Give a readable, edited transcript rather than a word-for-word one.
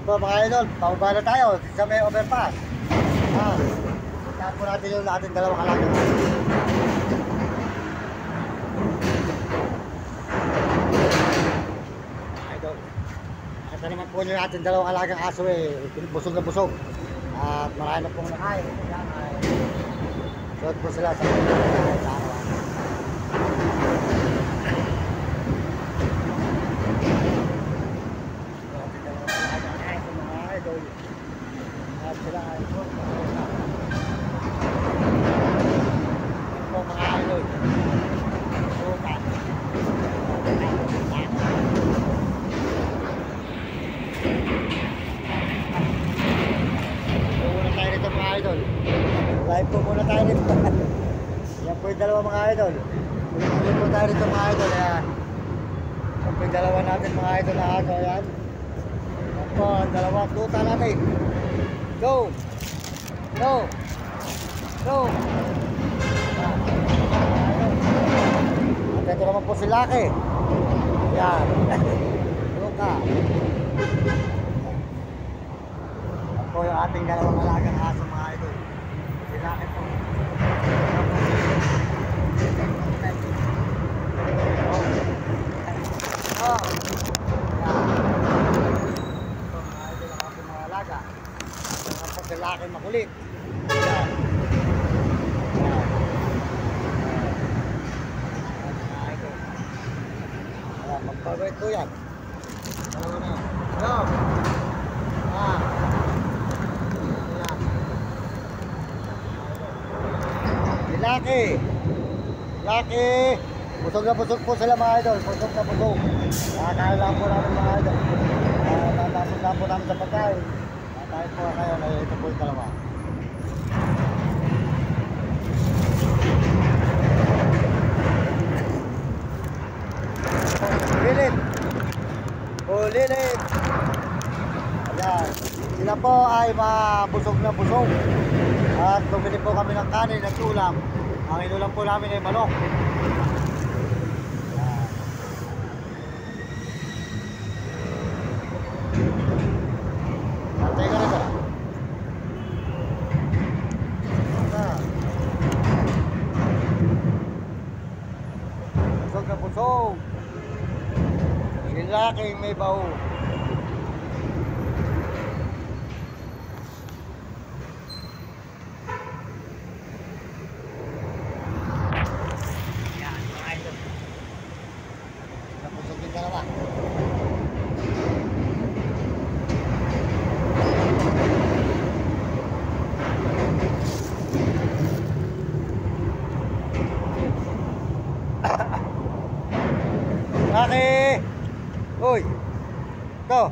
po mga idol, pababa na tayo sa may overpass. Tahan po natin yung ating dalawang alaga. Idol, ito naman po yung ating dalawang alagang aso busog na busog. At marami na pong nakain. Suot po sila sa sila ay po mga idol. Muna tayo nito mga idol. Live po muna tayo nito. Yan po yung dalawa mga idol. Muli po tayo nito mga idol. Ayan. Yan po yung dalawa natin mga idol na aso. Ayan. Yan po ang dalawang tuta natin. Go! Go! Go! At ito naman po si Lucky. Ayan. Luka. At po yung ating dalawang alagang aso mga idol. Si Lucky po. Oh! Ito mga idol ang ating mga alaga. Lalaki makulit. Ayan. Ayan, magpagawit ko yan. Dalawa na yan. Hello. Ayan. Lalaki. Lalaki. Busog na busog po sila mga idol. Busog na busog. Nakakain lang po namin mga idol. Natapos lang po namin sa pagkain. Tayo po kayo na ito po yung dalawa. Lilit! Lilit! Ayan. Sila po ay mabusog na busog. At bumili po kami ng kanin at ulam. Ang inulam po namin ay manok. Teka na ba? Busog na busog. Si Lucky may baho. Yan, mga idol. Busog din dalawa. Lucky! Uy! Ito!